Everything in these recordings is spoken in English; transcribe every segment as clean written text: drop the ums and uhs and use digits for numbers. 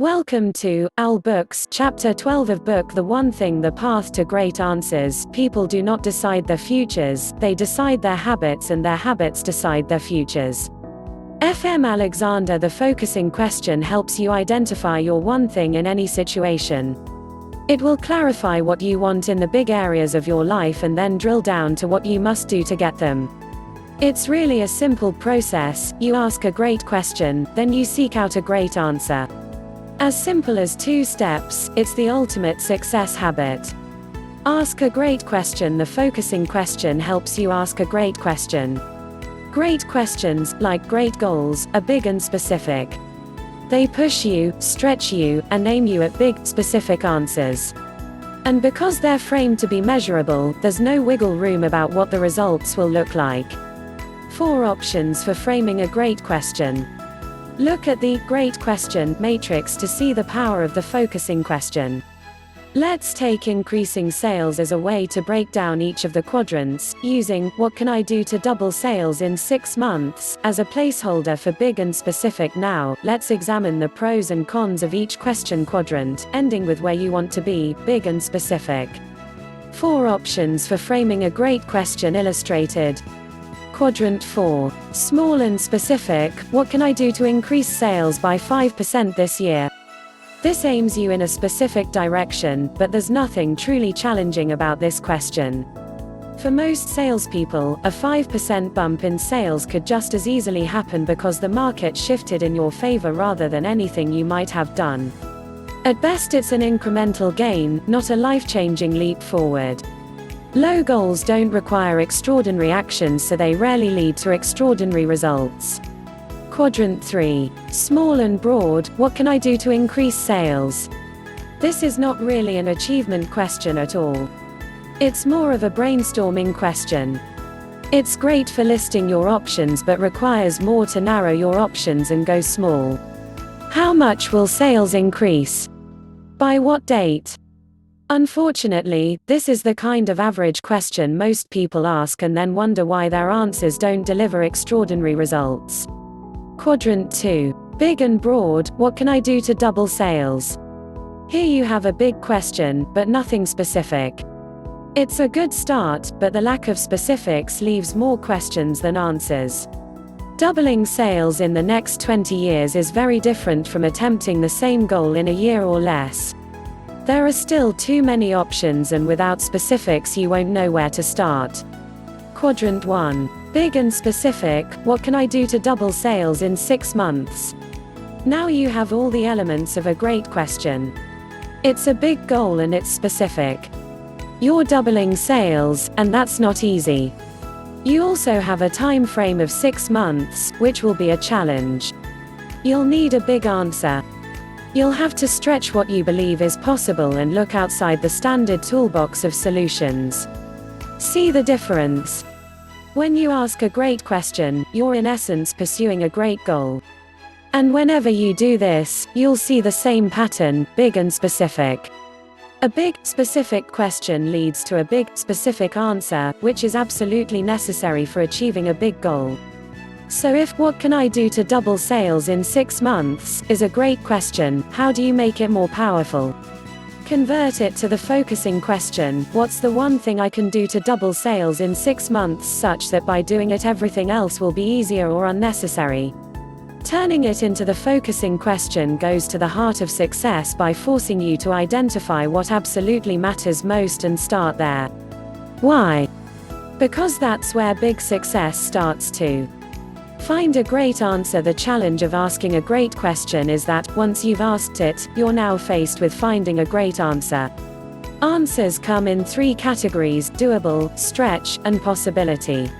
Welcome to Books, Chapter 12 of book The One Thing, The Path to Great Answers. People do not decide their futures, they decide their habits, and their habits decide their futures. F.M. Alexander. The focusing question helps you identify your one thing in any situation. It will clarify what you want in the big areas of your life and then drill down to what you must do to get them. It's really a simple process. You ask a great question, then you seek out a great answer. As simple as 2 steps, it's the ultimate success habit. Ask a great question. The focusing question helps you ask a great question. Great questions, like great goals, are big and specific. They push you, stretch you, and aim you at big, specific answers. And because they're framed to be measurable, there's no wiggle room about what the results will look like. 4 options for framing a great question. Look at the Great Question matrix to see the power of the focusing question. Let's take increasing sales as a way to break down each of the quadrants, using what can I do to double sales in 6 months as a placeholder for big and specific. Now, let's examine the pros and cons of each question quadrant, ending with where you want to be, big and specific. 4 options for framing a great question illustrated. Quadrant 4. Small and specific. What can I do to increase sales by 5% this year? This aims you in a specific direction, but there's nothing truly challenging about this question. For most salespeople, a 5% bump in sales could just as easily happen because the market shifted in your favor rather than anything you might have done. At best, it's an incremental gain, not a life-changing leap forward. Low goals don't require extraordinary actions, so they rarely lead to extraordinary results. Quadrant 3. Small and broad. What can I do to increase sales? This is not really an achievement question at all. It's more of a brainstorming question. It's great for listing your options but requires more to narrow your options and go small. How much will sales increase? By what date? Unfortunately, this is the kind of average question most people ask and then wonder why their answers don't deliver extraordinary results. Quadrant 2. Big and broad. What can I do to double sales? Here you have a big question, but nothing specific. It's a good start, but the lack of specifics leaves more questions than answers. Doubling sales in the next 20 years is very different from attempting the same goal in a year or less. There are still too many options, and without specifics you won't know where to start. Quadrant 1. Big and specific. What can I do to double sales in 6 months? Now you have all the elements of a great question. It's a big goal and it's specific. You're doubling sales, and that's not easy. You also have a time frame of 6 months, which will be a challenge. You'll need a big answer. You'll have to stretch what you believe is possible and look outside the standard toolbox of solutions. See the difference? When you ask a great question, you're in essence pursuing a great goal. And whenever you do this, you'll see the same pattern, big and specific. A big, specific question leads to a big, specific answer, which is absolutely necessary for achieving a big goal. So if what can I do to double sales in 6 months is a great question, how do you make it more powerful? Convert it to the focusing question. What's the one thing I can do to double sales in 6 months such that by doing it everything else will be easier or unnecessary? Turning it into the focusing question goes to the heart of success by forcing you to identify what absolutely matters most and start there. Why? Because that's where big success starts too. Find a great answer. The challenge of asking a great question is that, once you've asked it, you're now faced with finding a great answer. Answers come in 3 categories: doable, stretch, and possibility.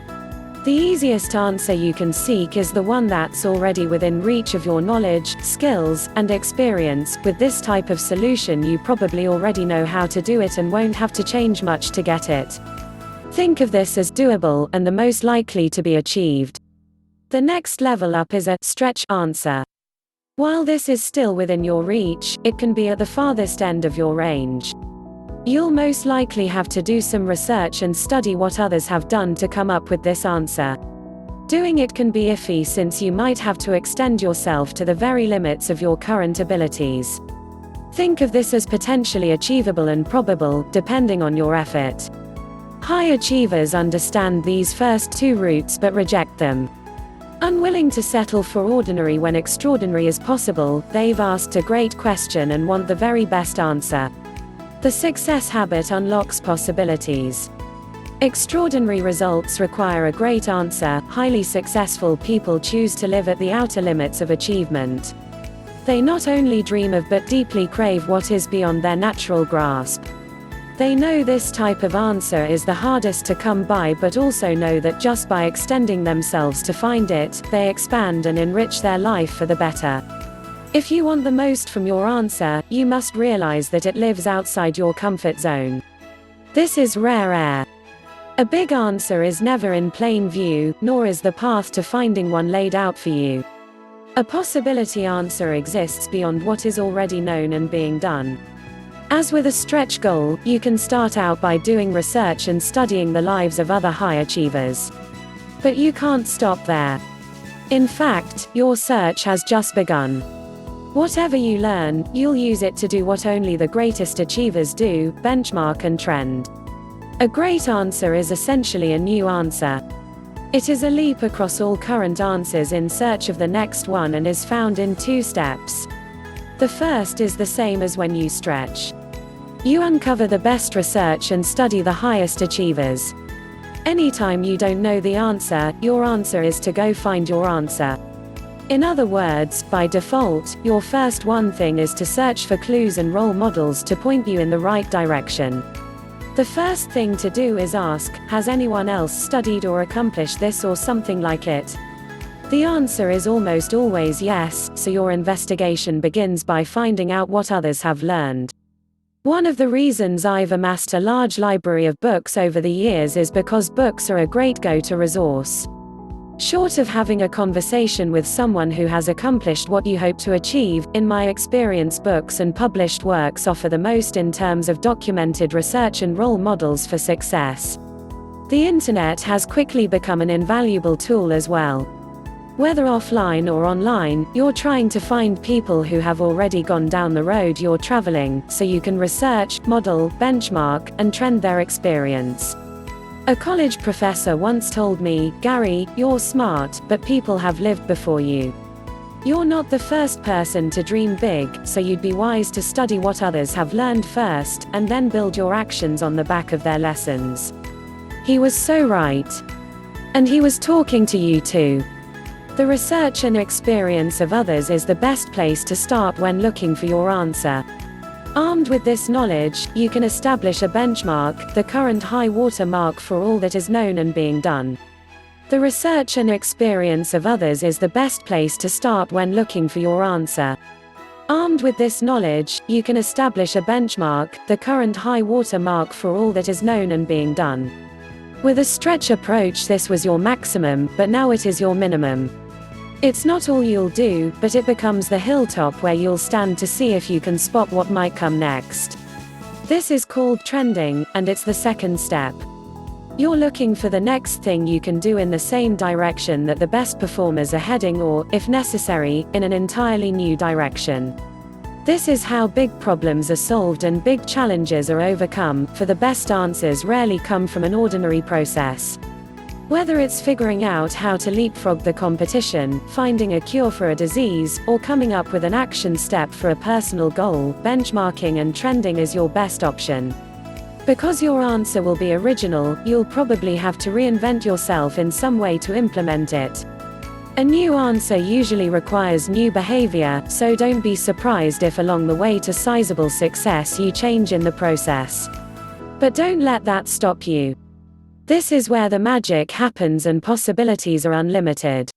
The easiest answer you can seek is the one that's already within reach of your knowledge, skills, and experience. With this type of solution you probably already know how to do it and won't have to change much to get it. Think of this as doable and the most likely to be achieved. The next level up is a stretch answer. While this is still within your reach, it can be at the farthest end of your range. You'll most likely have to do some research and study what others have done to come up with this answer. Doing it can be iffy since you might have to extend yourself to the very limits of your current abilities. Think of this as potentially achievable and probable, depending on your effort. High achievers understand these first two routes but reject them. Unwilling to settle for ordinary when extraordinary is possible, they've asked a great question and want the very best answer. The success habit unlocks possibilities. Extraordinary results require a great answer. Highly successful people choose to live at the outer limits of achievement. They not only dream of but deeply crave what is beyond their natural grasp. They know this type of answer is the hardest to come by, but also know that just by extending themselves to find it, they expand and enrich their life for the better. If you want the most from your answer, you must realize that it lives outside your comfort zone. This is rare air. A big answer is never in plain view, nor is the path to finding one laid out for you. A possibility answer exists beyond what is already known and being done. As with a stretch goal, you can start out by doing research and studying the lives of other high achievers. But you can't stop there. In fact, your search has just begun. Whatever you learn, you'll use it to do what only the greatest achievers do: benchmark and trend. A great answer is essentially a new answer. It is a leap across all current answers in search of the next one and is found in two steps. The first is the same as when you stretch. You uncover the best research and study the highest achievers. Anytime you don't know the answer, your answer is to go find your answer. In other words, by default, your first one thing is to search for clues and role models to point you in the right direction. The first thing to do is ask, has anyone else studied or accomplished this or something like it? The answer is almost always yes, so your investigation begins by finding out what others have learned. One of the reasons I've amassed a large library of books over the years is because books are a great go-to resource. Short of having a conversation with someone who has accomplished what you hope to achieve, in my experience, books and published works offer the most in terms of documented research and role models for success. The internet has quickly become an invaluable tool as well. Whether offline or online, you're trying to find people who have already gone down the road you're traveling, so you can research, model, benchmark, and trend their experience. A college professor once told me, "Gary, you're smart, but people have lived before you. You're not the first person to dream big, so you'd be wise to study what others have learned first, and then build your actions on the back of their lessons." He was so right. And he was talking to you too. The research and experience of others is the best place to start when looking for your answer. Armed with this knowledge, you can establish a benchmark, the current high water mark for all that is known and being done. The research and experience of others is the best place to start when looking for your answer. Armed with this knowledge, you can establish a benchmark, the current high water mark for all that is known and being done. With a stretch approach, this was your maximum, but now it is your minimum. It's not all you'll do, but it becomes the hilltop where you'll stand to see if you can spot what might come next. This is called trending, and it's the second step. You're looking for the next thing you can do in the same direction that the best performers are heading, or, if necessary, in an entirely new direction. This is how big problems are solved and big challenges are overcome, for the best answers rarely come from an ordinary process. Whether it's figuring out how to leapfrog the competition, finding a cure for a disease, or coming up with an action step for a personal goal, benchmarking and trending is your best option. Because your answer will be original, you'll probably have to reinvent yourself in some way to implement it. A new answer usually requires new behavior, so don't be surprised if along the way to sizable success you change in the process. But don't let that stop you. This is where the magic happens and possibilities are unlimited.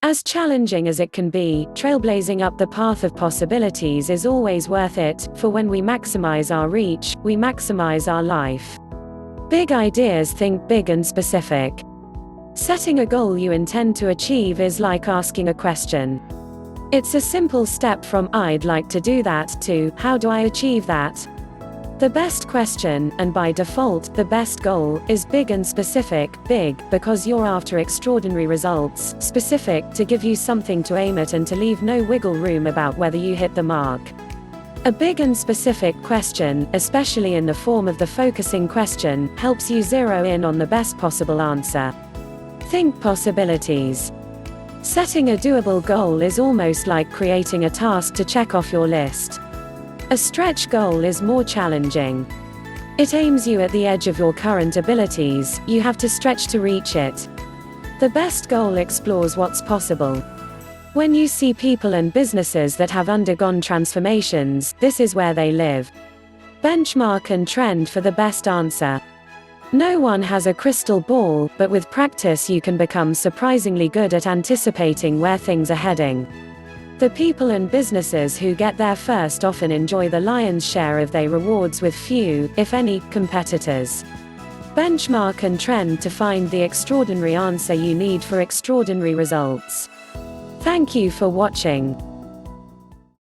As challenging as it can be, trailblazing up the path of possibilities is always worth it, for when we maximize our reach, we maximize our life. Big ideas think big and specific. Setting a goal you intend to achieve is like asking a question. It's a simple step from "I'd like to do that" to "How do I achieve that?" The best question, and by default, the best goal, is big and specific. Big, because you're after extraordinary results; specific, to give you something to aim at and to leave no wiggle room about whether you hit the mark. A big and specific question, especially in the form of the focusing question, helps you zero in on the best possible answer. Think possibilities. Setting a doable goal is almost like creating a task to check off your list. A stretch goal is more challenging. It aims you at the edge of your current abilities; you have to stretch to reach it. The best goal explores what's possible. When you see people and businesses that have undergone transformations, this is where they live. Benchmark and trend for the best answer. No one has a crystal ball, but with practice you can become surprisingly good at anticipating where things are heading. The people and businesses who get there first often enjoy the lion's share of their rewards with few, if any, competitors. Benchmark and trend to find the extraordinary answer you need for extraordinary results. Thank you for watching.